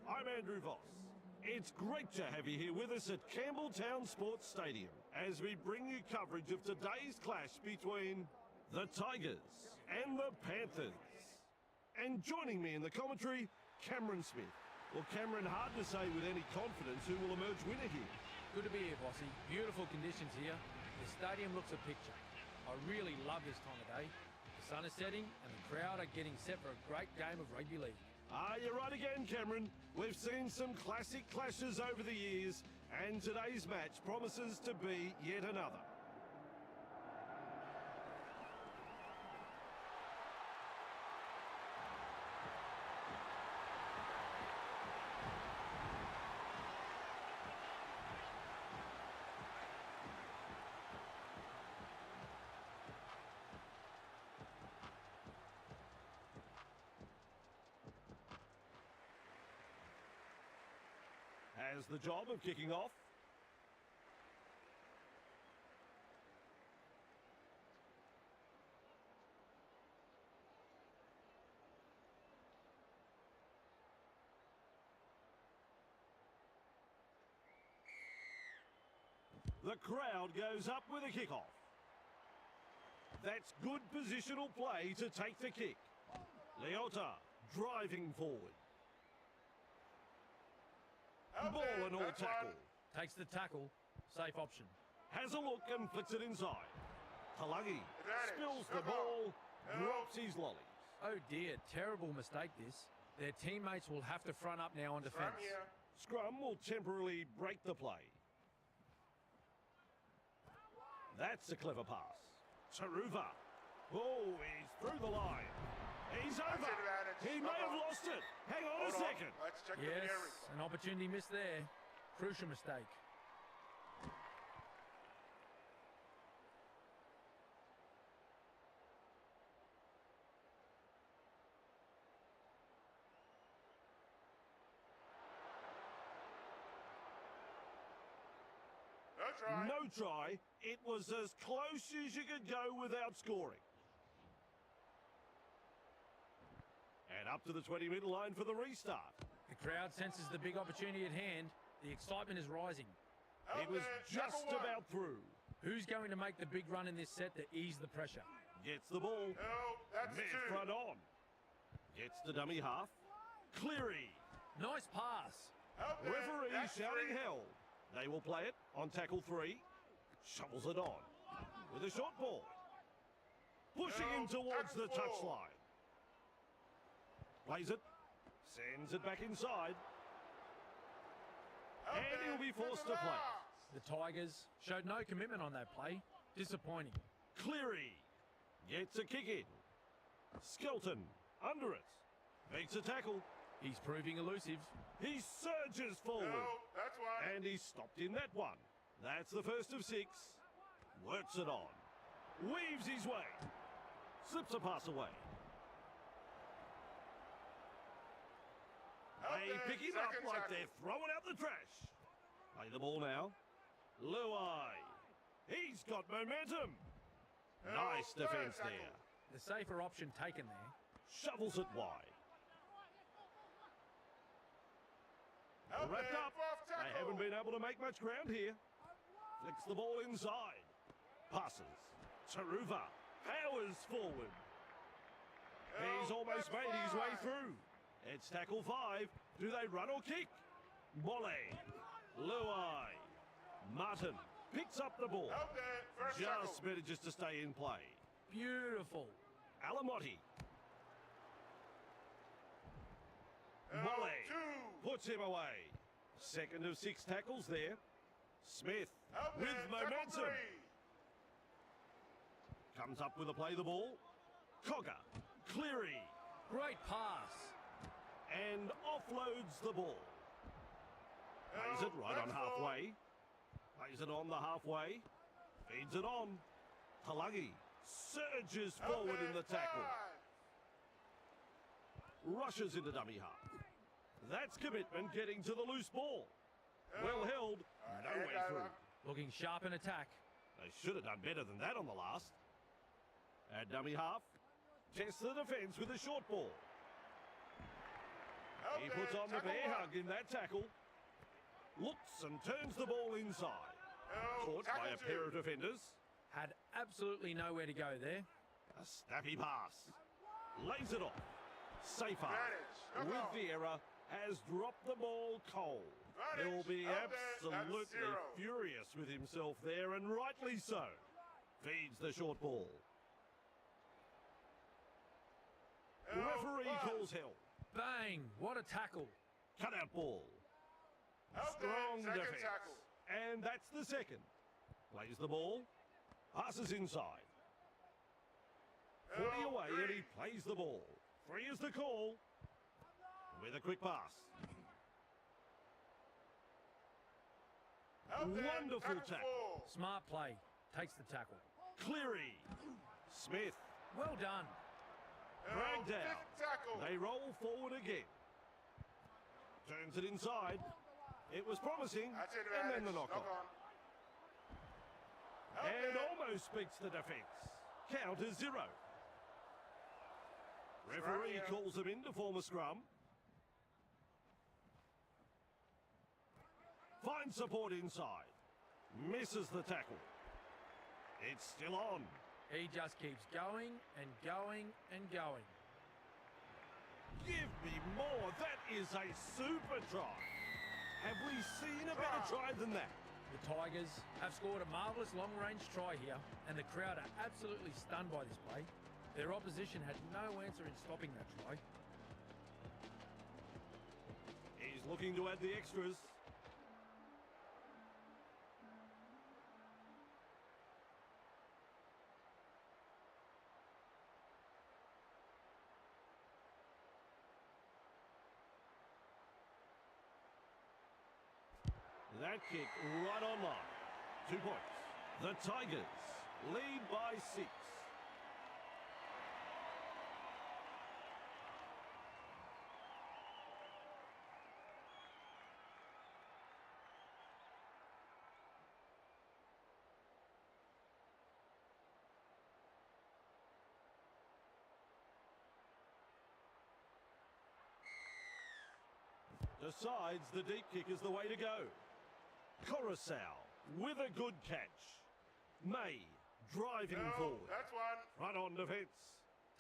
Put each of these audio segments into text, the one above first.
I'm Andrew Voss. It's great to have you here with us at Campbelltown Sports Stadium as we bring you coverage of today's clash between the Tigers and the Panthers. And joining me in the commentary, Cameron Smith. Well, Cameron, hard to say with any confidence who will emerge winner here. Good to be here, Bossy. Beautiful conditions here. The stadium looks a picture. I really love this time of day. The sun is setting and the crowd are getting set for a great game of rugby league. You're right again, Cameron. We've seen some classic clashes over the years, and today's match promises to be yet another. Has the job of kicking off. The crowd goes up with a kickoff. That's good positional play to take the kick. Leota driving forward. Ball and all tackle. Takes the tackle. Safe option. Has a look and flicks it inside. Talagi spills the ball, drops his lollies. Oh dear, terrible mistake this. Their teammates will have to front up now on defence. Scrum will temporarily break the play. That's a clever pass. Taruva. Oh, he's through the line. He's over. He may have lost it. Hang on a second. Let's check the Yes, bearings. an opportunity missed there. Crucial mistake. No try. No try. It was as close as you could go without scoring. And up to the 20-metre line for the restart. The crowd senses the big opportunity at hand. The excitement is rising. It was just about through. Who's going to make the big run in this set to ease the pressure? Gets the ball. No, that's Mid two. front on. Gets the dummy half. Cleary. Nice pass. Help it. Referee That's shouting three. hell. They will play it on tackle 3. Shovels it on. With a short ball. Pushing No, him towards the tackle 4. touchline. Plays it. Sends it back inside. Help And it. he'll be forced to play. The Tigers showed no commitment on that play. Disappointing. Cleary gets a kick in. Skelton under it. Makes a tackle. He's proving elusive. He surges forward. No, that's one. And he's stopped in that one. That's the first of 6. Works it on. Weaves his way. Slips a pass away. Help They it. pick him up Second like tackle. they're throwing out the trash. Play the ball now. Luai. He's got momentum. No, Nice third defence tackle. there. The safer option taken there. Shovels it wide. Help Wrapped it. up. Fourth They tackle. haven't been able to make much ground here. Flicks the ball inside. Passes. Taruva powers forward. No, He's almost that's made his way 5. through. It's tackle 5. Do they run or kick? Mole. Luai. Martin picks up the ball. Help it. First Just tackle. better just to stay in play. Beautiful. Alamotti. No, Mole 2. puts him away. Second of 6 tackles there. Smith Help with it. Tackle momentum. 3. Comes up with a play the ball. Cogger. Cleary. Great pass. And offloads the ball. Plays No, it right on that's halfway. Plays it on the halfway. Feeds it on. Talagi surges Help forward it. in the tackle. 5. Rushes into dummy half. That's commitment getting to the loose ball. Well held. No and way over. through. Looking sharp in attack. They should have done better than that on the last. At dummy half. Tests the defence with a short ball. He puts on the bear hug in that tackle. Looks and turns the ball inside. Caught by a pair of defenders. Had absolutely nowhere to go there. A snappy pass. Lays it off. Safer. Advantage. With the error, has dropped the ball cold. He'll be absolutely furious with himself there, and rightly so. Feeds the short ball. Referee calls help. Bang! What a tackle. Cut-out ball. Strong defence. And that's the second. Plays the ball. Passes inside. 40 away and he plays the ball. 3 is the call. With a quick pass. Wonderful tackle. Smart play. Takes the tackle. Cleary. Smith. Well done. Dragged out. They roll forward again. Turns it inside. It was promising. And then the knock-on. And almost beats the defence. Count is 0. Referee calls them in to form a scrum. Finds support inside. Misses the tackle. It's still on. He just keeps going and going and going. Give me more. That is a super try. Have we seen a better try than that? The Tigers have scored a marvellous long-range try here, and the crowd are absolutely stunned by this play. Their opposition had no answer in stopping that try. He's looking to add the extras. That kick right on line. 2 points. The Tigers lead by 6. Decides the deep kick is the way to go. Coruscant with a good catch. May driving forward. That's one. Right on defence.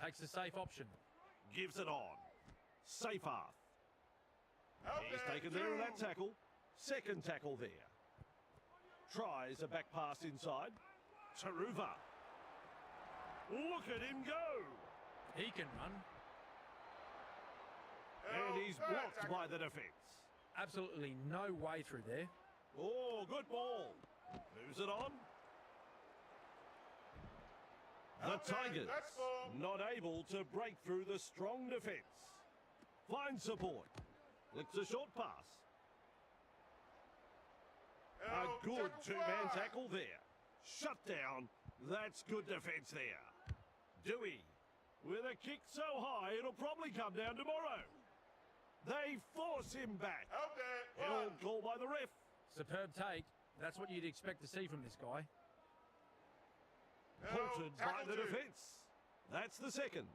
Takes a safe option. Gives it on. Seyfarth. He's taken there in that tackle. Second tackle there. Tries a back pass inside. Taruva. Look at him go. He can run. And he's blocked by the defence. Absolutely no way through there. Oh, good ball. Moves it on. The Tigers not able to break through the strong defence. Finds support. Flicks a short pass. A good two-man tackle there. Shut down. That's good defence there. Dewey with a kick so high it'll probably come down tomorrow. They force him back. Held call by the ref. Superb take. That's what you'd expect to see from this guy. Halted by the defence. That's the second.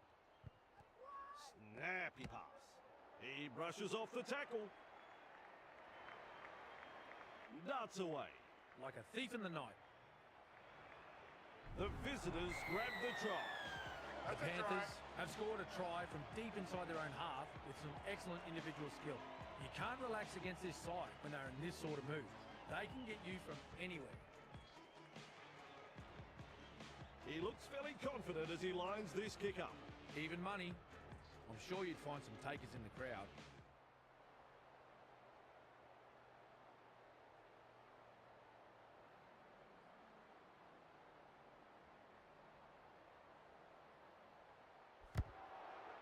Snappy pass. He brushes off the tackle. Darts away. Like a thief in the night. The visitors grab the try. The Panthers have scored a try from deep inside their own half with some excellent individual skill. You can't relax against this side when they're in this sort of mood. They can get you from anywhere. He looks fairly confident as he lines this kick up. Even money. I'm sure you'd find some takers in the crowd.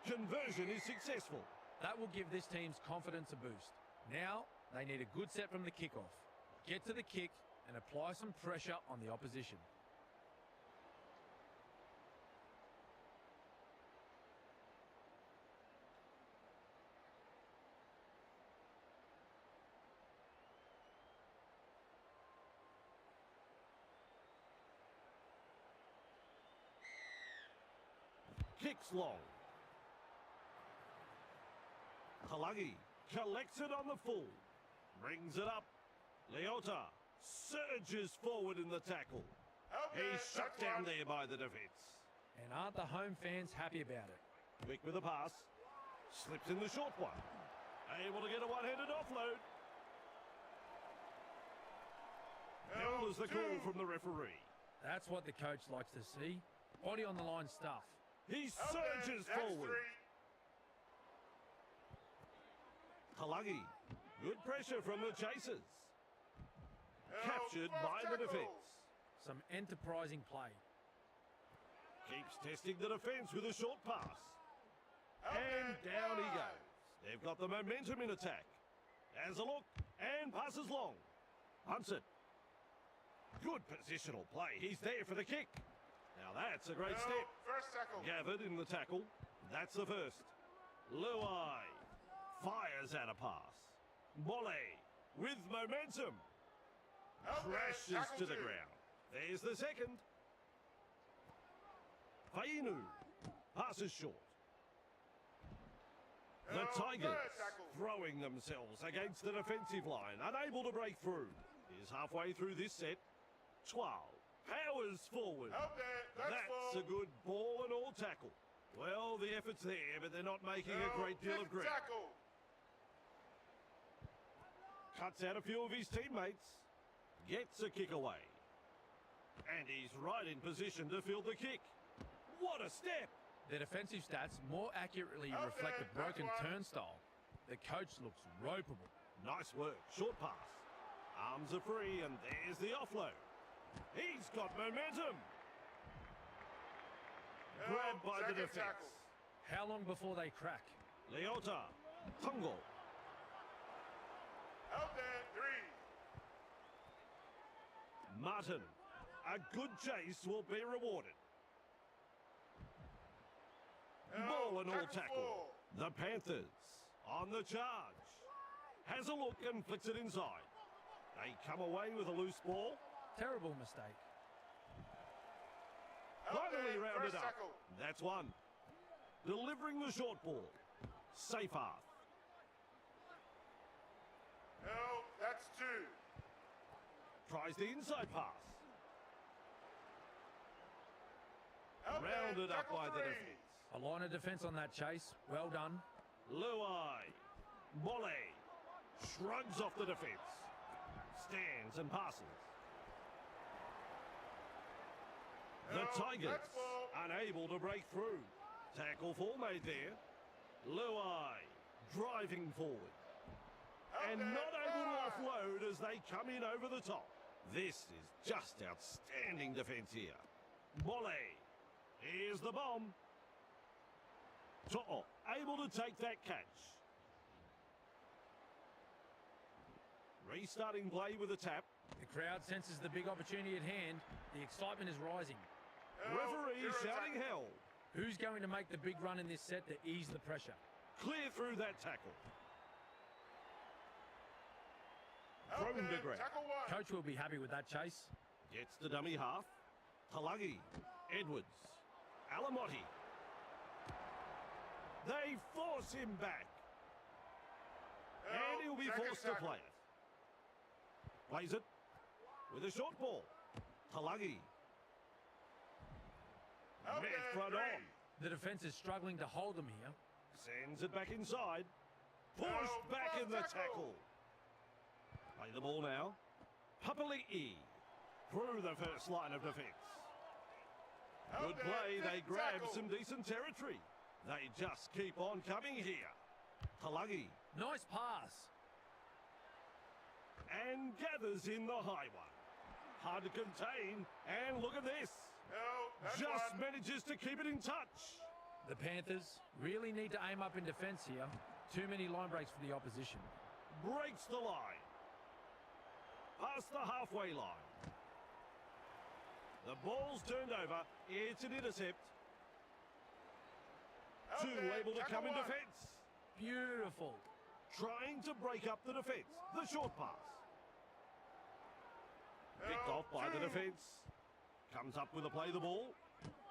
Conversion is successful. That will give this team's confidence a boost. Now, they need a good set from the kickoff. Get to the kick and apply some pressure on the opposition. Kicks long. Talagi collects it on the full. Brings it up. Leota surges forward in the tackle. He's shut down there by the defence. And aren't the home fans happy about it? Quick with a pass. Slips in the short one. Able to get a one-handed offload. Held is the call from the referee. That's what the coach likes to see. Body on the line stuff. He surges forward. Talagi. Good pressure from the chasers. Captured by the defence. Some enterprising play. Keeps testing the defence with a short pass. And down he goes. They've got the momentum in attack. Has a look and passes long. Hunts it. Good positional play. He's there for the kick. Now that's a great step. First tackle. Gathered in the tackle. That's the first. Luai fires out a pass. Mole with momentum. Crashes to the ground. There's the second. Fainu passes short. The Tigers throwing themselves against the defensive line, unable to break through. Is halfway through this set. 12 powers forward. That's a good ball and all tackle. Well, the effort's there, but they're not making a great deal of ground. Cuts out a few of his teammates. Gets a kick away. And he's right in position to field the kick. What a step! The defensive stats more accurately reflect the broken turnstile. The coach looks ropeable. Nice work. Short pass. Arms are free, and there's the offload. He's got momentum. Grabbed by the defense. How long before they crack? Leota. Tungo. Out there, 3. Martin. A good chase will be rewarded. Ball and all tackle. The Panthers on the charge. Has a look and flicks it inside. They come away with a loose ball. Terrible mistake. Finally rounded up. That's one. Delivering the short ball. Safe half. No, that's 2. Tries the inside pass. Rounded up by the defense. A line of defense on that chase. Well done. Luai. Mole. Shrugs off the defense. Stands and passes. The Tigers unable to break through. Tackle full made there. Luai driving forward. And not able to offload as they come in over the top. This is just outstanding defense here. Mole. Here's the bomb. To'o able to take that catch. Restarting play with a tap. The crowd senses the big opportunity at hand. The excitement is rising. Referee shouting hell. Who's going to make the big run in this set to ease the pressure? Clear through that tackle. Thrown to ground. Coach will be happy with that chase. Gets the dummy half. Talagi. Edwards. Alamotti. They force him back. And he'll be forced to play it. Plays it with a short ball. Talagi. Met front on. The defense is struggling to hold them here. Sends it back inside. Pushed back in the tackle. Play the ball now. Papali'i. Through the first line of defence. Good play. They grab some decent territory. They just keep on coming here. Talagi. Nice pass. And gathers in the high one. Hard to contain. And look at this. Just manages to keep it in touch. The Panthers really need to aim up in defence here. Too many line breaks for the opposition. Breaks the line. Past the halfway line. The ball's turned over. It's an intercept. Two able to come in defence. Beautiful. Trying to break up the defence. The short pass. Picked off by the defence. Comes up with a play the ball.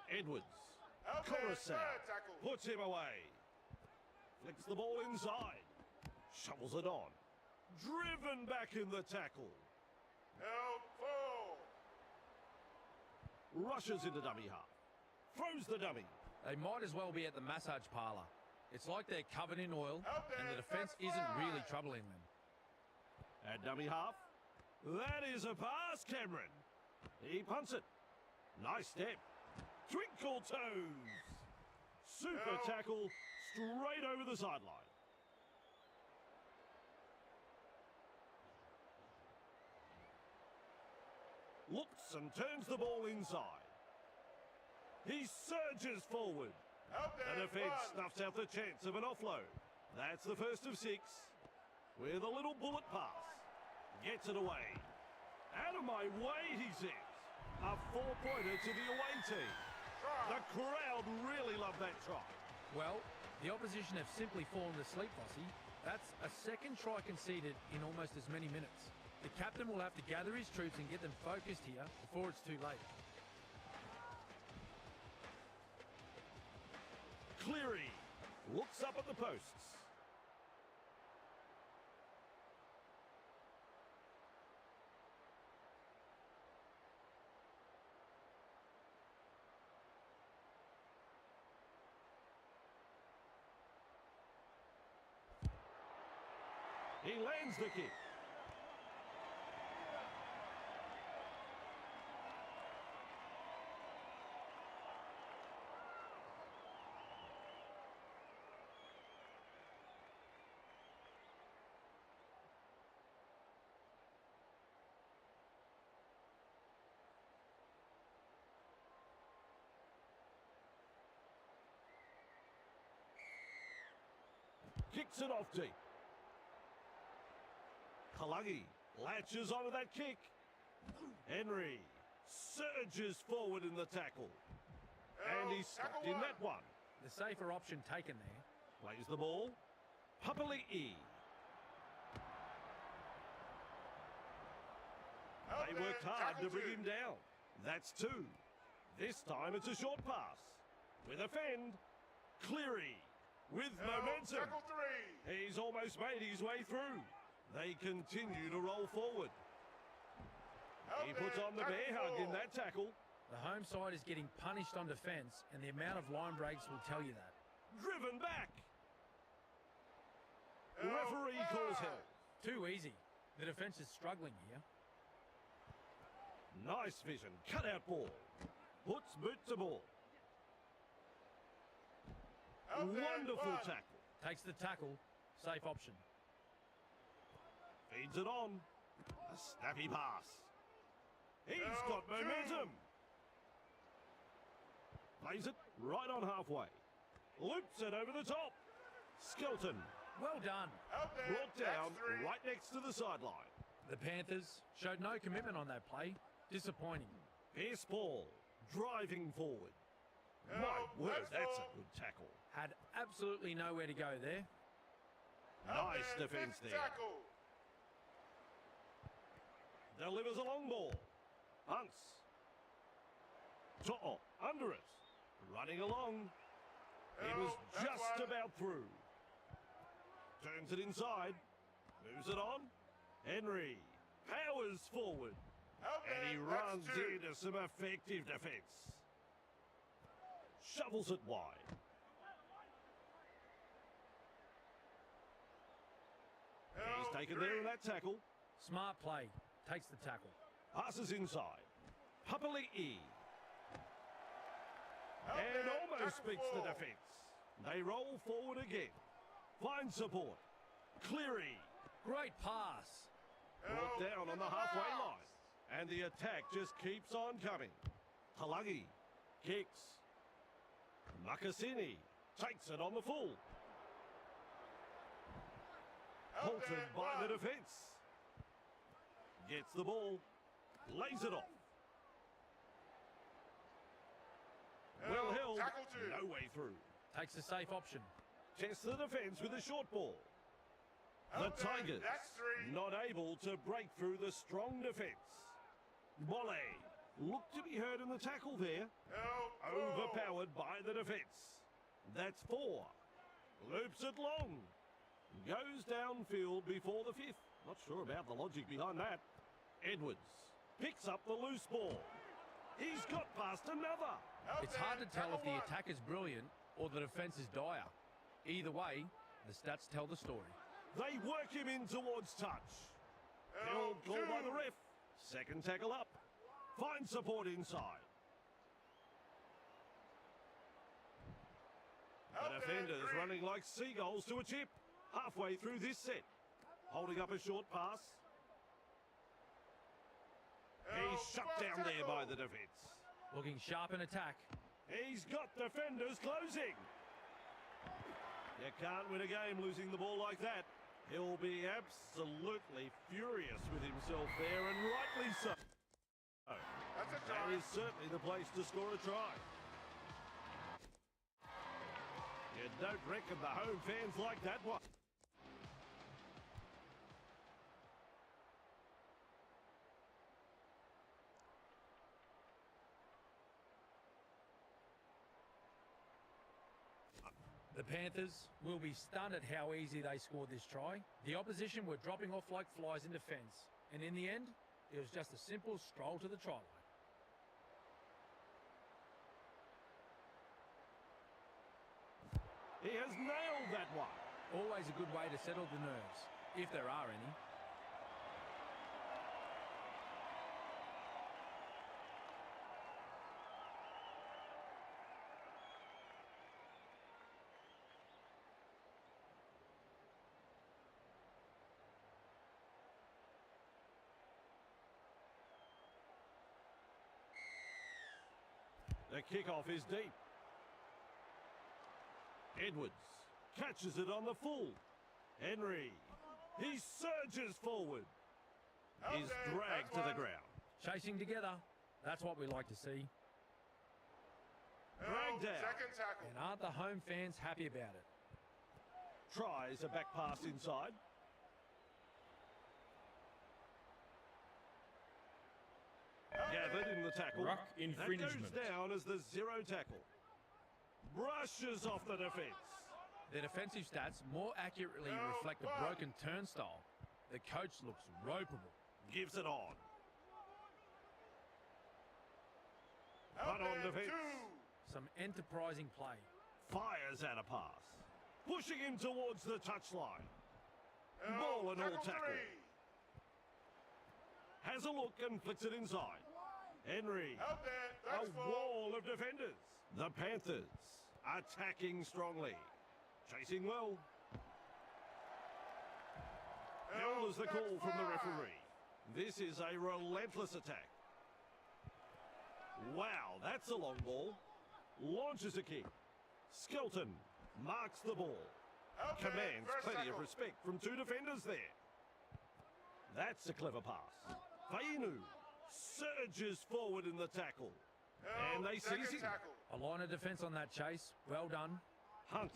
Edwards. Coruscant puts him away. Flicks the ball inside. Shovels it on. Driven back in the tackle. Held full. Rushes into dummy half. Throws the dummy. They might as well be at the massage parlour. It's like they're covered in oil Out there, and the defence that's isn't really fine. troubling them. At dummy half. That is a pass, Cameron. He punts it. Nice step. Twinkle toes. Super Help. tackle straight over the sideline. Looks and turns the ball inside. He surges forward. Out The there. defence One. snuffs out the chance of an offload. That's the first of 6. With a little bullet pass. Gets it away. Out of my way, he says. A 4-pointer to the away team. Try. The crowd really love that try. Well, the opposition have simply fallen asleep, Vossi. That's a second try conceded in almost as many minutes. The captain will have to gather his troops and get them focused here before it's too late. Cleary looks up at the posts. He lands the kick. Kicks it off deep. Kalagi latches onto that kick. Henry surges forward in the tackle. And he's stuck in that one. The safer option taken there. Plays the ball. Papali'i. Out They there. worked hard Tackle to bring 2. him down. That's 2. This time it's a short pass. With a fend. Cleary. With Held. momentum. Tackle 3. He's almost made his way through. They continue to roll forward. Out He puts there. on the Tackle bear hug 4. in that tackle. The home side is getting punished on defence, and the amount of line breaks will tell you that. Driven back. Held. Referee calls Five. held. Too easy. The defence is struggling here. Nice vision. Cut out ball. Puts boot to ball. Out there. Wonderful 1. tackle. Takes the tackle. Safe option. Feeds it on. A snappy pass. He's Held. got momentum. Plays it right on halfway. Loops it over the top. Skelton Well done. Out there. brought down That's 3. right next to the sideline. The Panthers showed no commitment on that play. Disappointing. Pierce ball. Driving forward. My Held. word, that's a ball. good tackle. Had absolutely nowhere to go there. Out Nice there. defence 5th there. Tackle. Delivers a long ball. Hunts. To'o under it. Running along. He was Held. That's just 1. about through. Turns it inside. Moves it on. Henry powers forward. Out there. And he That's runs 2. into some effective defence. Shovels it wide. Held. He's taken 3. there in that tackle. Smart play. Takes the tackle. Passes inside. Papali'i. Out And there. almost Tackle beats the 4. defence. They roll forward again. Find support. Cleary Great pass. brought Held. down on the In halfway house. line. And the attack just keeps on coming. Talagi kicks. Makasini takes it on the full. Out Halted there. by 1. the defence. Gets the ball. Lays it off. Well Held. held. Tackle 2. No way through. Takes a safe option. Tests the defence with a short ball. The Out there. Tigers That's 3. not able to break through the strong defence. Bolle looked to be hurt in the tackle there. Held. 4. Overpowered by the defence. That's 4. Loops it long. Goes downfield before the 5th. Not sure about the logic behind that. Edwards picks up the loose ball. He's got past another. It's hard to tell if the attack is brilliant or the defence is dire. Either way, the stats tell the story. They work him in towards touch. Held call by the ref. Second tackle up. Finds support inside. The defenders running like seagulls to a chip. Halfway through this set. Holding up a short pass. He's shut down there by the defence. Looking sharp in attack. He's got defenders closing. You can't win a game losing the ball like that. He'll be absolutely furious with himself there, and rightly so. That's a That is certainly the place to score a try. You don't reckon the home fans like that one. The Panthers will be stunned at how easy they scored this try. The opposition were dropping off like flies in defence. And in the end, it was just a simple stroll to the try line. He has nailed that one. Always a good way to settle the nerves, if there are any. The kickoff is deep. Edwards catches it on the full. Henry, he surges forward. Is dragged to the ground. Chasing together, that's what we like to see. Dragged down. Second tackle. And aren't the home fans happy about it? Tries a back pass inside. Gathered in the tackle. Ruck infringement. That goes down as the 0 tackle. Brushes off the defence. Their defensive stats more accurately reflect a broken turnstile. The coach looks ropeable. Gives it on. But on defence. Some enterprising play. Fires out a pass. Pushing him towards the touchline. Ball and all tackle. Has a look and flicks it inside. Henry. A wall of defenders. The Panthers attacking strongly. Chasing well. Held as the call from the referee. This is a relentless attack. Wow, that's a long ball. Launches a kick. Skelton marks the ball. Commands plenty of respect from 2 defenders there. That's a clever pass. Fainu surges forward in the tackle. And they seize him. A line of defence on that chase. Well done. Hunt.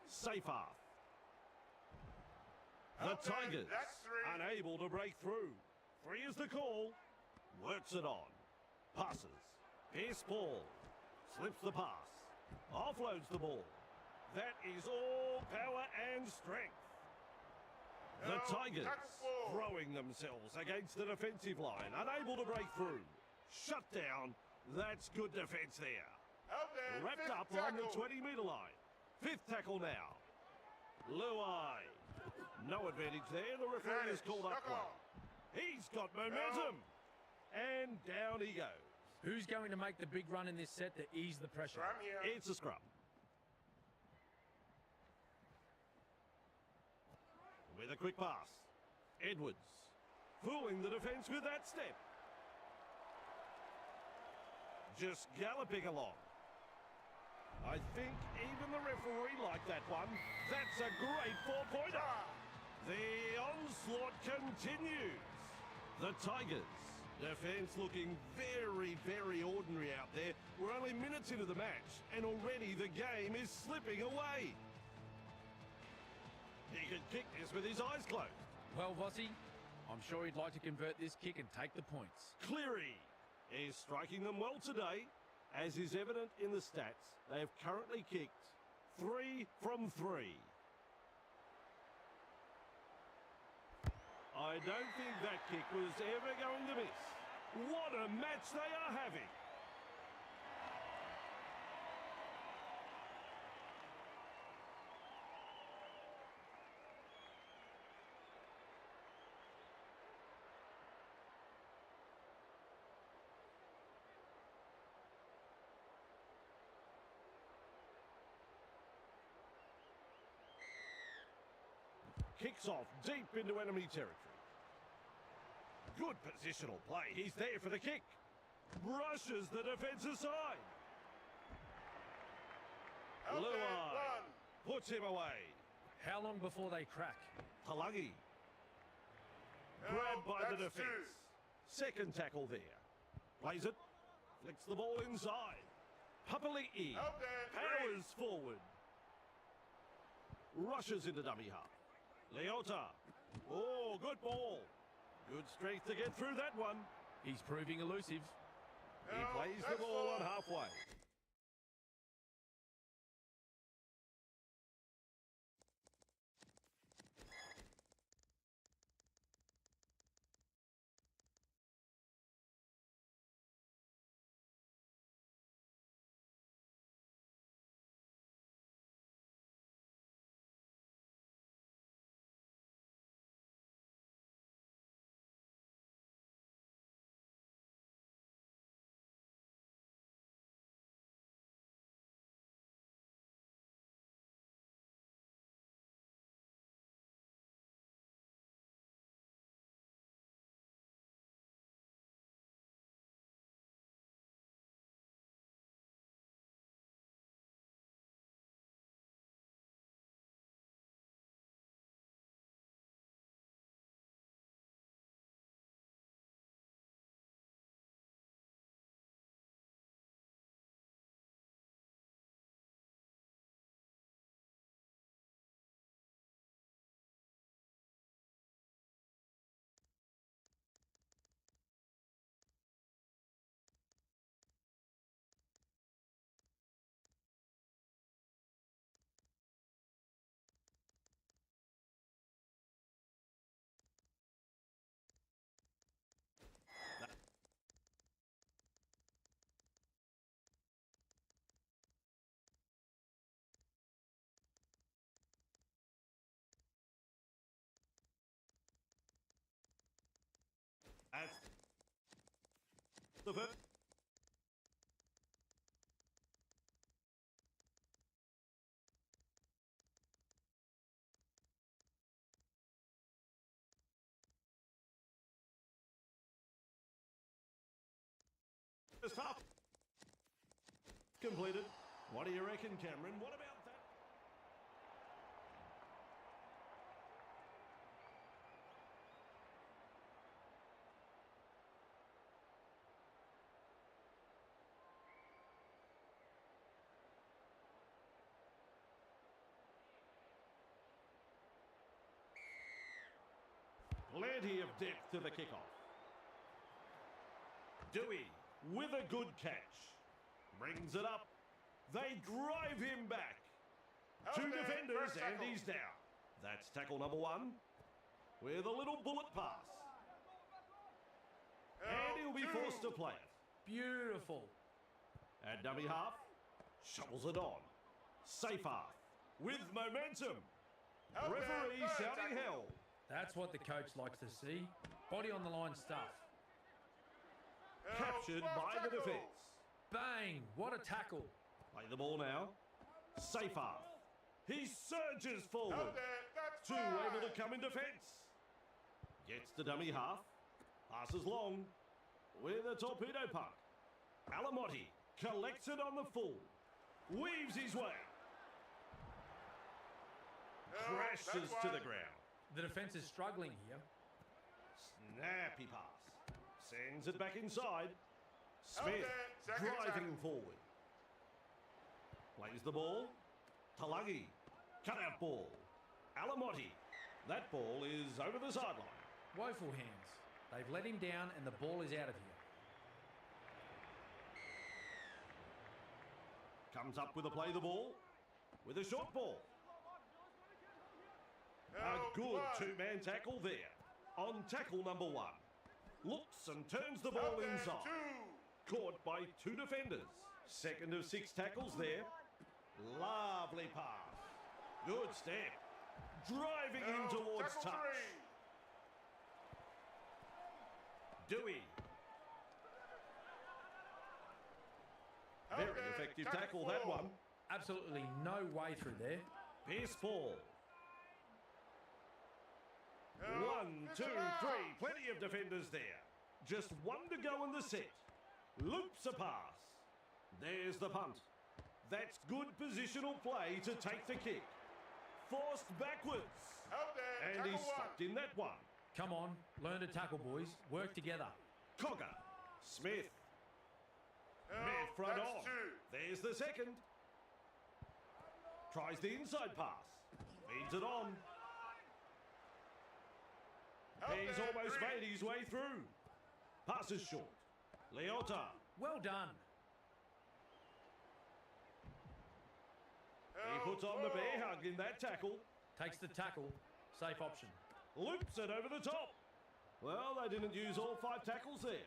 Seyfarth. The Tigers unable to break through. 3 is the call. Works it on. Passes. Pierce ball. Slips the pass. Offloads the ball. That is all power and strength. The Tigers throwing themselves against the defensive line. Unable to break through. Shut down. That's good defence there. Wrapped up on the 20-metre line. 5th tackle now. Luai. No advantage there. The referee has called up one. He's got momentum. And down he goes. Who's going to make the big run in this set to ease the pressure? It's a scrum. With a quick pass. Edwards. Fooling the defence with that step. Just galloping along. I think even the referee liked that one. That's a great 4-pointer. The onslaught continues. The Tigers. Defence looking very, very ordinary out there. We're only minutes into the match, and already the game is slipping away. He could kick this with his eyes closed. Well, Vossi, I'm sure he'd like to convert this kick and take the points. Cleary is striking them well today. As is evident in the stats, they have currently kicked 3 from 3. I don't think that kick was ever going to miss. What a match they are having. Kicks off deep into enemy territory. Good positional play. He's there for the kick. Brushes the defence aside. Luai puts him away. How long before they crack? Talagi. Grabbed by the defence. Second tackle there. Plays it. Flicks the ball inside. Papali'i powers forward. Rushes into dummy half. Leota. Oh, good ball. Good strength to get through that one. He's proving elusive. He plays the ball on halfway. That's the first. First half completed. What do you reckon, Cameron? What about that? Plenty of depth to the kickoff. Dewey with a good catch. Brings it up. They drive him back. Two defenders and he's down. That's tackle number one with a little bullet pass. And he'll be forced to play it. Beautiful. At dummy half, shovels it on. Safe half with momentum. Referee shouting hell. That's what the coach likes to see. Body on the line stuff. Captured by the defence. Bang! What a tackle. Play the ball now. Safe half. He surges forward. Two able to come in defence. Gets to dummy half. Passes long with a torpedo puck. Alamotti collects it on the full. Weaves his way. Crashes to the ground. The defence is struggling here. Snappy pass. Sends it back inside. Smith driving forward. Plays the ball. Talagi. Cutout ball. Alamotti. That ball is over the sideline. Woeful hands. They've let him down and the ball is out of here. Comes up with a play the ball. With a short ball. A good two-man tackle there. On tackle number 1. Looks and turns the ball Out there, inside. 2. Caught by 2 defenders. Second of 6 tackles there. Lovely pass. Good step. Driving in towards Tackle touch. 3. Dewey. Out Very there, effective tackle, that 4. one. Absolutely no way through there. Pierce ball. Out. 1, It's 2, 3. allowed. Plenty of defenders there. Just 1 to go in the set. Loops a pass. There's the punt. That's good positional play to take the kick. Forced backwards. Out there, And tackle he 1. stopped in that one. Come on, learn to tackle, boys. Work together. Cogger. Smith. Out. Mid front That's on. 2. There's the second. Tries the inside pass. Feeds it on. Out He's there, almost 3. made his way through. Passes short. Leota. Well done. He Out, puts on the 4. bear hug in that tackle. Takes the tackle. Safe option. Loops it over the top. Well, they didn't use all 5 tackles there.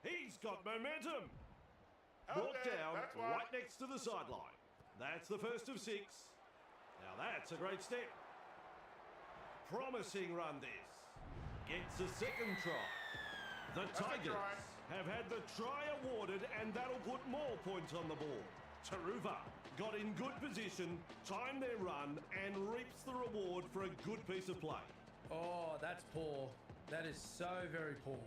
He's got momentum. Out Brought there, down that's 1. right next to the sideline. That's the first of 6. Now that's a great step. Promising run this. Gets a second try. The a Tigers try. have had the try awarded, and that'll put more points on the board. Taruva got in good position, timed their run, and reaps the reward for a good piece of play. Oh, that's poor. That is so very poor.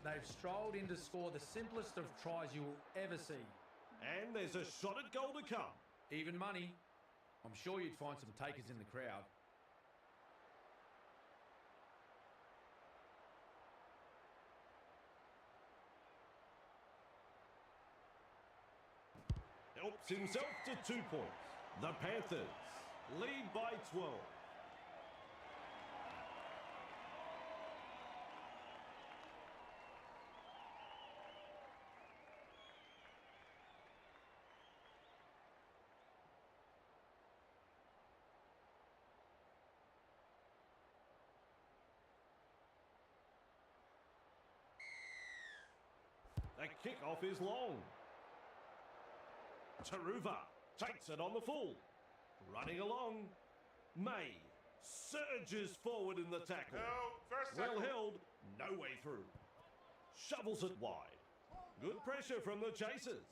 They've strolled in to score the simplest of tries you will ever see. And there's a shot at goal to come. Even money. I'm sure you'd find some takers in the crowd. Helps himself to 2 points. The Panthers lead by 12. The kickoff is long. Taruva takes it on the full. Running along. May surges forward in the tackle. Out. First Well tackle. held, no way through. Shovels it wide. Good pressure from the chasers.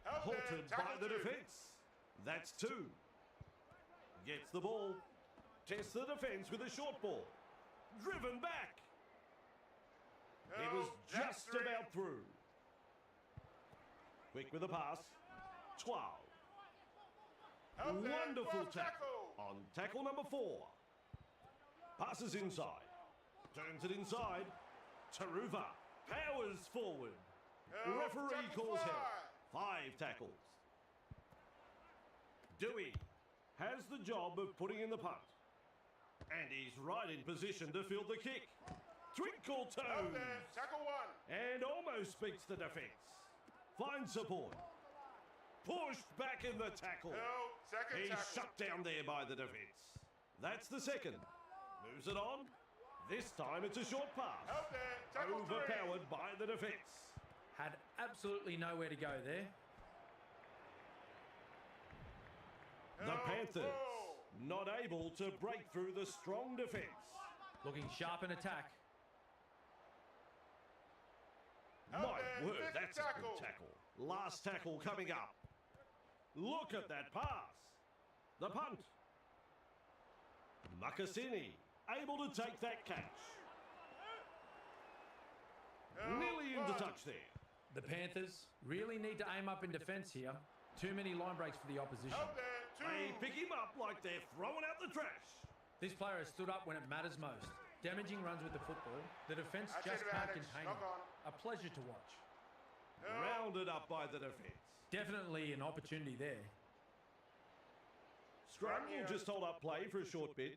Out there, Halted by tackle the 2. defence. That's 2. Gets the ball. Tests the defence with a short ball. Driven back. He was Out. That's just 3. about through. Quick with the pass. 12. Out there, Wonderful 12 tackle. On tackle number 4. Passes inside. Turns it inside. Taruva powers forward. Out. Referee Tackle calls 5. help. 5 tackles. Dewey has the job of putting in the punt. And he's right in position to field the kick. Twinkle Out toes. there, tackle 1. And almost beats the defence. Finds support. Pushed back in the tackle. Out. Second He's tackle. shut down there by the defence. That's the second. Moves it on. This time it's a short pass. Out there, tackle 3. Overpowered by the defence. Had absolutely nowhere to go there. The Out. Panthers Goal. not able to break through the strong defence. Looking sharp in attack. Out My there, word, fifth that's a tackle. good tackle. Last tackle coming up. Look at that pass. The punt. Makasini able to take that catch. Out. Nearly into 1. touch there. The Panthers really need to aim up in defence here. Too many line breaks for the opposition. Out there, 2. They pick him up like they're throwing out the trash. This player has stood up when it matters most. Damaging runs with the football. The defence That's just can't advantage. contain Knock him. on. A pleasure to watch. Out. Rounded up by the defence. Definitely an opportunity there. Scrum will just hold up play for a short bit.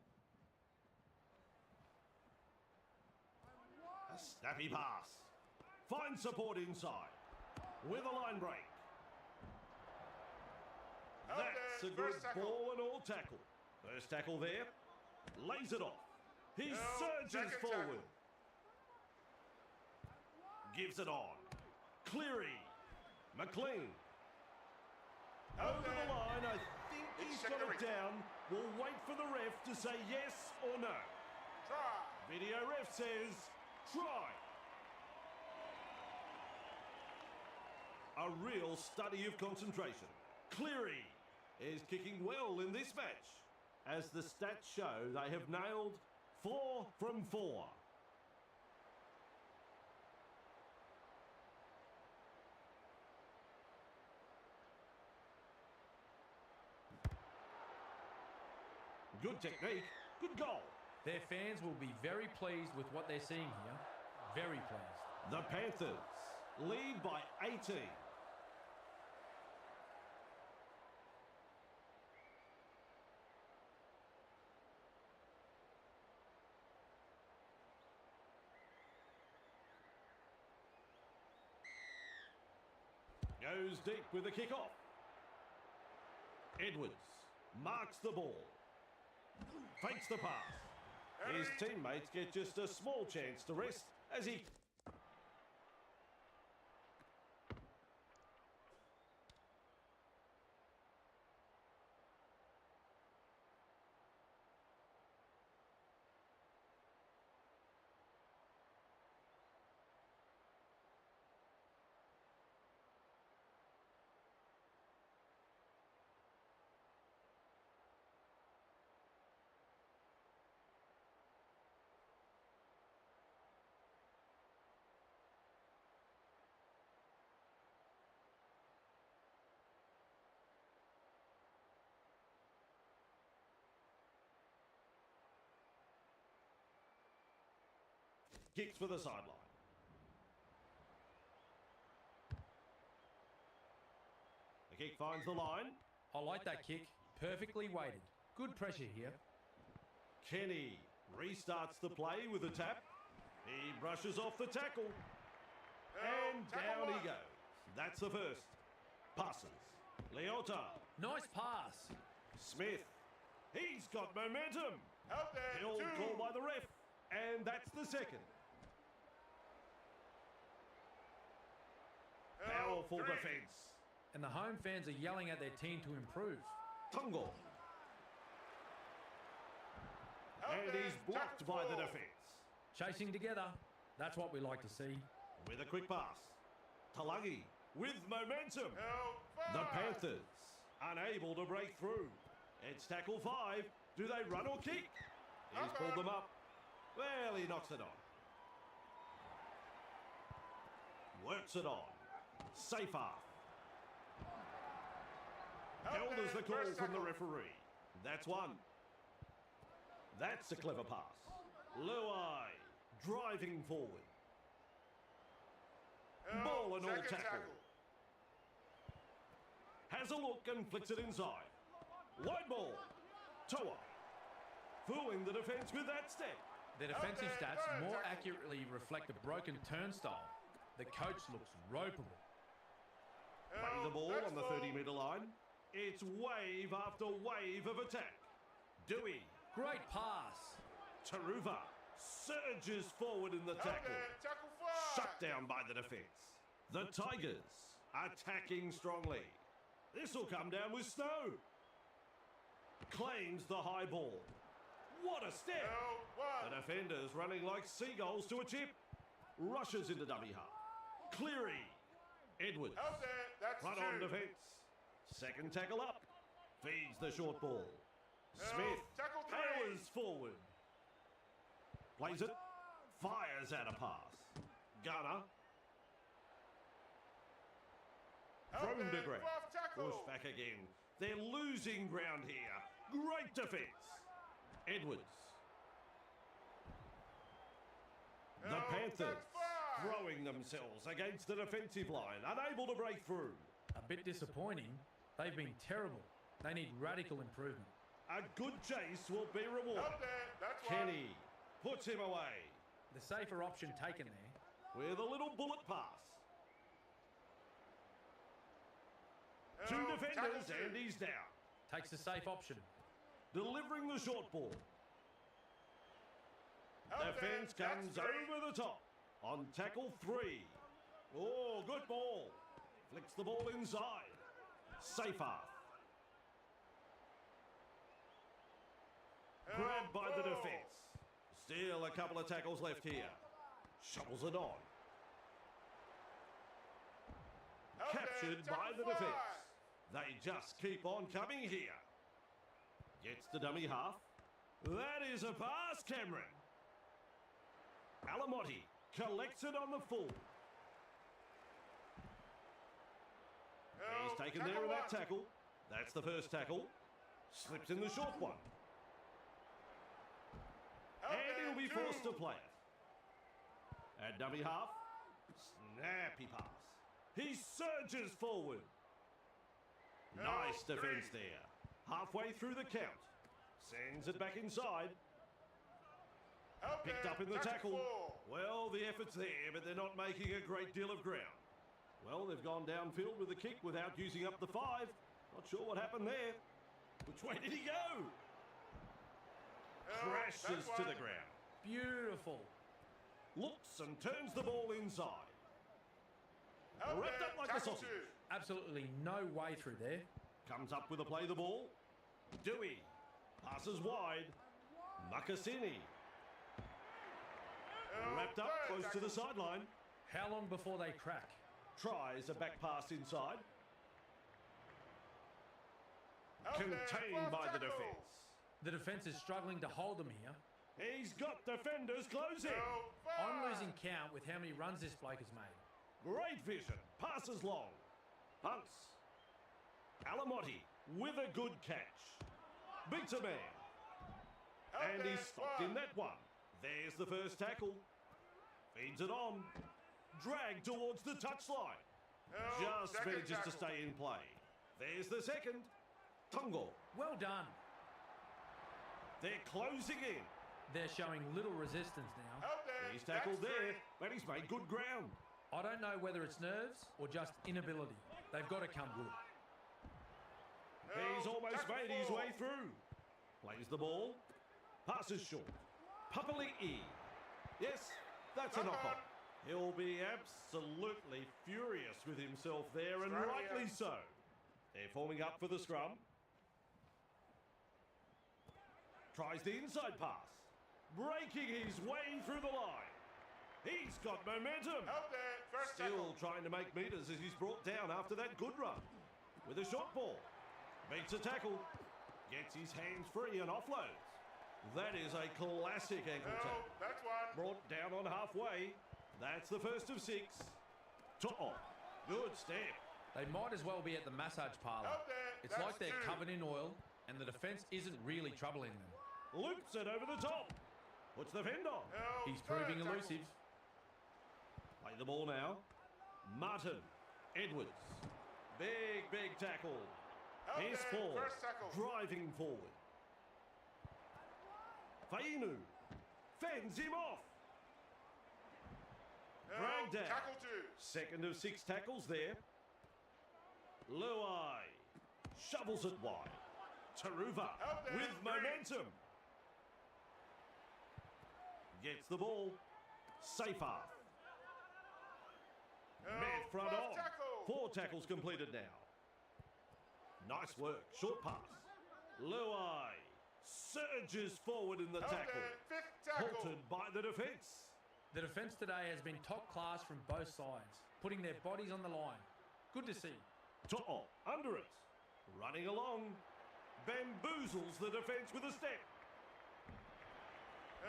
A snappy pass. Finds support inside. With a line break. Out That's there, a good first tackle. ball and all tackle. First tackle there. Lays it off. He No, surges second forward. tackle. Gives it on. Cleary. McLean. Over the line. I think he's got it down. We'll wait for the ref to say yes or no. Try. Video ref says try. A real study of concentration. Cleary is kicking well in this match. As the stats show, they have nailed 4 from 4. Good technique, good goal. Their fans will be very pleased with what they're seeing here. Very pleased. The Panthers lead by 18. Goes deep with the kick-off. Edwards marks the ball. Fakes the pass. His teammates get just a small chance to rest as he... Kicks for the sideline. The kick finds the line. I like that kick. Perfectly weighted. Good pressure here. Kenny restarts the play with a tap. He brushes off the tackle. And down he goes. That's the first. Passes. Leota. Nice pass. Smith. He's got momentum. Out there. Hill 2. called by the ref. And that's the second. Powerful 3. defence. And the home fans are yelling at their team to improve. Tungle. And he's blocked by the defence. Chasing together. That's what we like to see. With a quick pass. Talagi with momentum. The Panthers unable to break through. It's tackle 5. Do they run or kick? He's pulled them up. Well, he knocks it on. Works it on. Safe half. Held as the call from the referee. That's one. That's a clever pass. Luai driving forward. Ball and all tackle. Has a look and flicks it inside. Wide ball. Toa. Fooling the defence with that step. Their defensive stats more accurately reflect a broken turnstile. The coach looks ropeable. Play the ball on the 30-metre line. It's wave after wave of attack. Dewey. Great pass. Taruva surges forward in the tackle. Tackle 5. Shut down by the defence. The Tigers attacking strongly. This will come down with snow. Claims the high ball. What a step. The defenders running like seagulls to a chip. Rushes into dummy half. Cleary. Edwards. Out there. That's Front 2. on defence. Second tackle up. Feeds the short ball. Smith Tackle 3. powers forward. Plays it. Fires out a pass. Gunner. Thrown to ground. Push back again. They're losing ground here. Great defence. Edwards. The Panthers throwing themselves against the defensive line, unable to break through. A bit disappointing. They've been terrible. They need radical improvement. A good chase will be rewarded. Out there. That's 1. Kenny puts him away The safer option taken there. with a little bullet pass. 2 defenders and he's down. Takes the safe option. Delivering the short ball. Defence comes over the top on tackle 3. Oh, good ball. Flicks the ball inside. Safe half. Grabbed by the defence. Still a couple of tackles left here. Shovels it on. Captured by the defence. They just keep on coming here. Gets the dummy half. That is a pass, Cameron. Alamotti collects it on the full. He's taken there in that tackle. That's the first tackle. Slips in the short one. And he'll be forced to play it. At dummy half. Snappy pass. He surges forward. Nice defence there. Halfway through the count. Sends it back inside. Picked up in the tackle. Well, the effort's there, but they're not making a great deal of ground. Well, they've gone downfield with the kick without using up the 5. Not sure what happened there. Which way did he go? Crashes to the ground. Beautiful. Looks and turns the ball inside. Wrapped up like a sausage. Absolutely no way through there. Comes up with a play the ball. Dewey. Passes wide. Makasini. Wrapped up close to the sideline. How long before they crack? Tries a back pass inside. Contained by the defence. The defence is struggling to hold them here. He's got defenders closing. I'm losing count with how many runs this bloke has made. Great vision. Passes long. Punts. Alamotti with a good catch. Beats a man. And he's stopped in that one. There's the first tackle. Feeds it on. Dragged towards the touchline. Just manages to stay in play. There's the second. Tungo. Well done. They're closing in. They're showing little resistance now. He's tackled there, but he's made good ground. I don't know whether it's nerves or just inability. They've got to come good. He's almost made his way through. Plays the ball. Passes short. Papali'i. Yes, that's a knock-on. He'll be absolutely furious with himself there, and rightly so. They're forming up for the scrum. Tries the inside pass. Breaking his way through the line. He's got momentum. Still trying to make metres as he's brought down after that good run. With a short ball. Beats a tackle. Gets his hands free and offloads. That is a classic ankle tackle. That's one. Brought down on halfway. That's the first of 6. To'o. Good step. They might as well be at the massage parlour. It's like they're covered in oil and the defence isn't really troubling them. Loops it over the top. Puts the fend on. He's proving elusive. Play the ball now. Martin. Edwards. Big tackle. Here's Ford. Driving forward. Fainu. Fends him off. Dragged down. Tackle 2. Second of 6 tackles there. Luai. Shovels it wide. Taruva with momentum. Gets the ball. Safe half. Mid front on. 4 tackles completed now. Nice work. Short pass. Luai surges forward in the tackle. Halted by the defence. The defence today has been top class from both sides, putting their bodies on the line. Good to see. To'o under it. Running along. Bamboozles the defence with a step.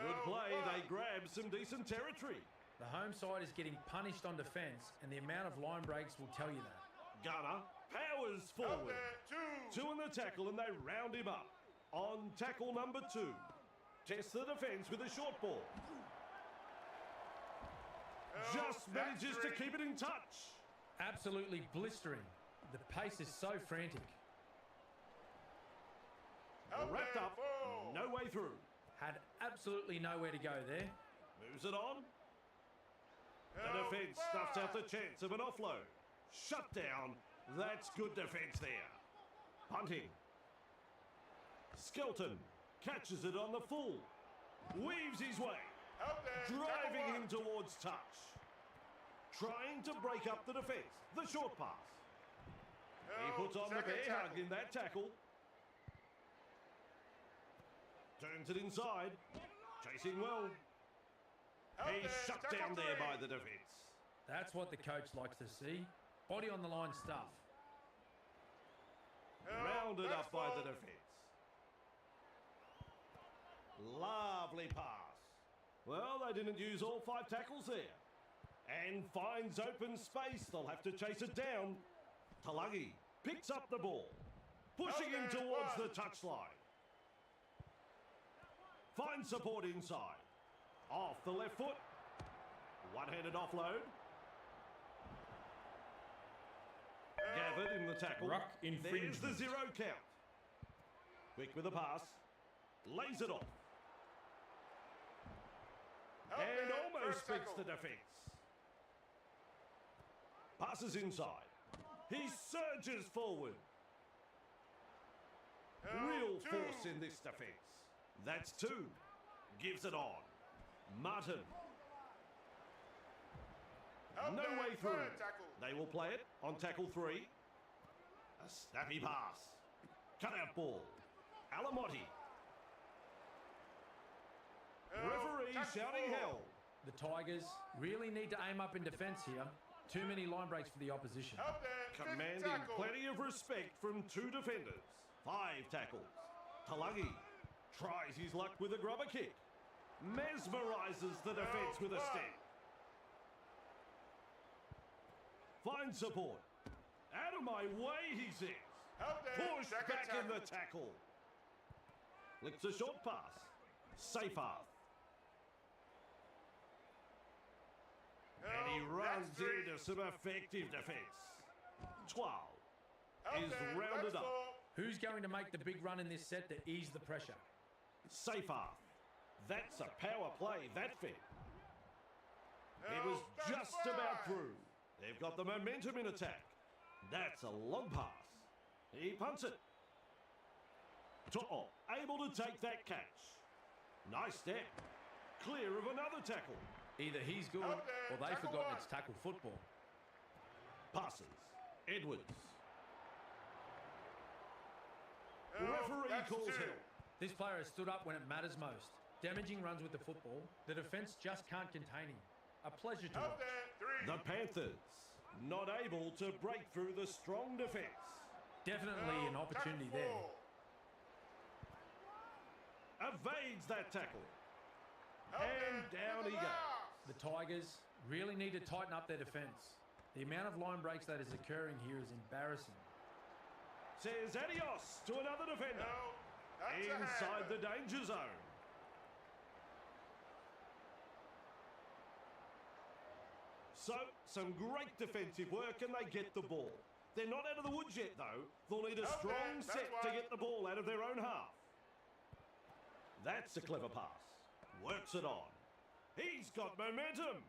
Good play. They grab some decent territory. The home side is getting punished on defence, and the amount of line breaks will tell you that. Gunner powers forward. 2 in the tackle, and they round him up. On tackle number 2. Tests the defence with a short ball. Just manages to keep it in touch. Absolutely blistering. The pace is so frantic. Wrapped up. No way through. Had absolutely nowhere to go there. Moves it on. The defence snuffs out the chance of an offload. Shut down. That's good defence there. Punting. Skelton catches it on the full. Weaves his way. Driving him towards touch. trying to break up the defence. The short pass. He puts on the bear hug in that tackle. Turns it inside. Chasing well. He's shut down there by the defence. That's what the coach likes to see. Body on the line stuff. Rounded up by the defence. Lovely pass. Well, they didn't use all 5 tackles there. And finds open space. They'll have to chase it down. Talagi picks up the ball. Pushing him towards the touchline. Finds support inside. Off the left foot. One-handed offload. Gathered in the tackle. Ruck infringement. There's the 0 count. Quick with the pass. Lays it off. And almost beats the defence. Passes inside. He surges forward. Real force in this defence. That's 2. Gives it on. Martin. No way through. They will play it on tackle 3. A snappy pass. Cut out ball. Alamotti. Referee shouting hell. The Tigers really need to aim up in defence here. Too many line breaks for the opposition. Commanding plenty of respect from 2 defenders. 5 tackles. Talagi tries his luck with a grubber kick. Mesmerises the defence with a step. Finds support. Out of my way, he says. Push back in the tackle. Flicks a short pass. Safer. And he runs into some effective defence. 12 is rounded up. Who's going to make the big run in this set to ease the pressure? Safer. That's a power play, that fit. It was just about through. They've got the momentum in attack. That's a long pass. He punts it. To'o able to take that catch. Nice step. Clear of another tackle. Either he's good or they've forgotten it's tackle football. Passes. Edwards. Referee calls help. This player has stood up when it matters most. Damaging runs with the football. The defence just can't contain him. A pleasure to watch. The Panthers not able to break through the strong defence. Definitely an opportunity there. Evades that tackle. And down he goes. The Tigers really need to tighten up their defence. The amount of line breaks that is occurring here is embarrassing. Says adios to another defender. Inside the danger zone. So, some great defensive work and they get the ball. They're not out of the woods yet though. They'll need a strong set to get the ball out of their own half. That's a clever pass. Works it on. He's got momentum.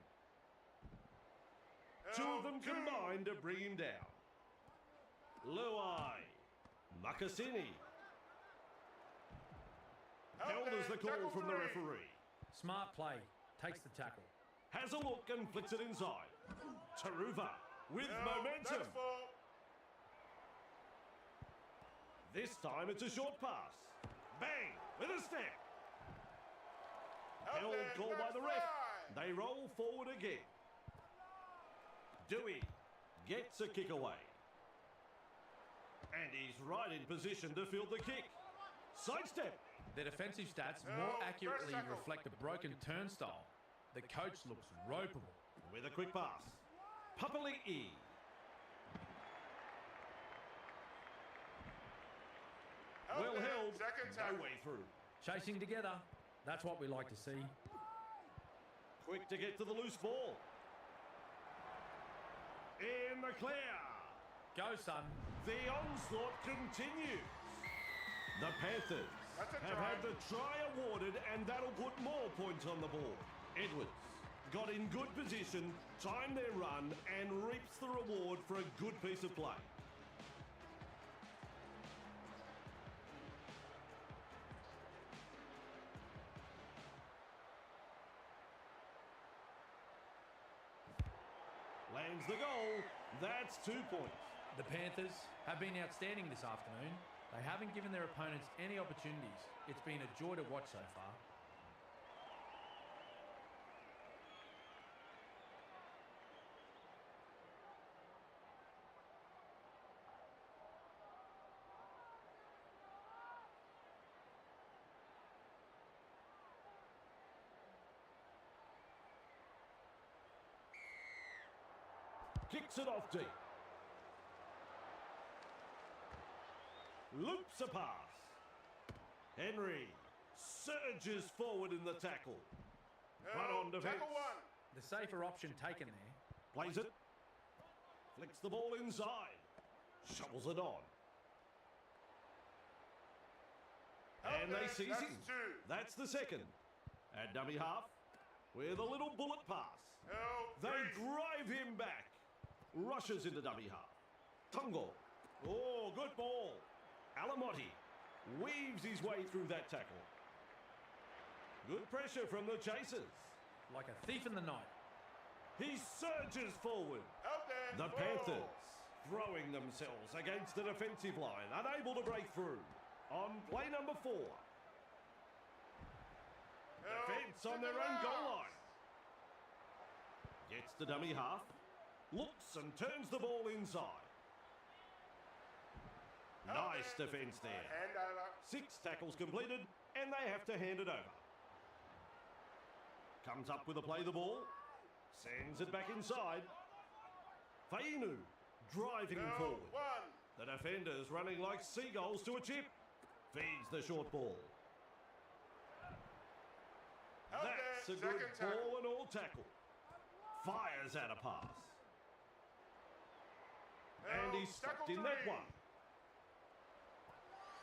2 of them combined to bring him down. Luai. Makasini. Held as the call from the referee. Smart play. Takes the tackle. Has a look and flicks it inside. Taruva with momentum. This time it's a short pass. Bang! With a step. Held call by the ref. They roll forward again. Dewey gets a kick away. And he's right in position to field the kick. Sidestep. The defensive stats more accurately reflect a broken turnstile. The coach looks ropeable. With a quick pass. Papali'i. Well held. No way through. Chasing together. That's what we like to see. Quick to get to the loose ball. In the clear. Go, son. The onslaught continues. The Panthers have had the try awarded and that'll put more points on the board. Edwards got in good position, timed their run and reaps the reward for a good piece of play. Finds the goal. That's 2 points. The Panthers have been outstanding this afternoon. They haven't given their opponents any opportunities. It's been a joy to watch so far. Kicks it off deep. Loops a pass. Henry surges forward in the tackle. But on defence. Tackle one. The safer option taken there. Plays it. Flicks the ball inside. Shovels it on. And they seize him. That's two. That's the second. At dummy half, with a little bullet pass. They drive him back. Rushes into dummy half. Tungo. Oh, good ball. Alamotti weaves his way through that tackle. Good pressure from the chasers. Like a thief in the night. He surges forward. Out there. The Panthers throwing themselves against the defensive line, unable to break through. On play number 4. Defence on their own goal line. Gets the dummy half. Looks and turns the ball inside. Nice defence there. Hand over. 6 tackles completed, and they have to hand it over. Comes up with a play the ball. Sends it back inside. Fainu driving forward. One. The defenders running like seagulls to a chip. Feeds the short ball. Out That's there. a good Second tackle. ball and all tackle. Fires out a pass. And he's stuck Tackle in that three. one.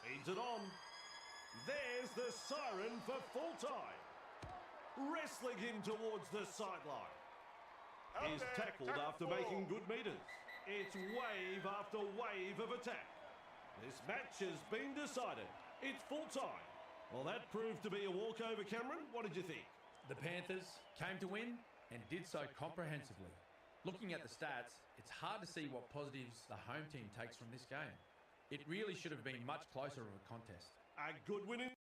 Feeds it on. There's the siren for full time. Wrestling him towards the sideline. Out He's there. tackled Tackle after four. making good meters. It's wave after wave of attack. This match has been decided. It's full time. Well, that proved to be a walkover, Cameron. What did you think? The Panthers came to win and did so comprehensively. Looking at the stats, it's hard to see what positives the home team takes from this game. It really should have been much closer of a contest. A good win in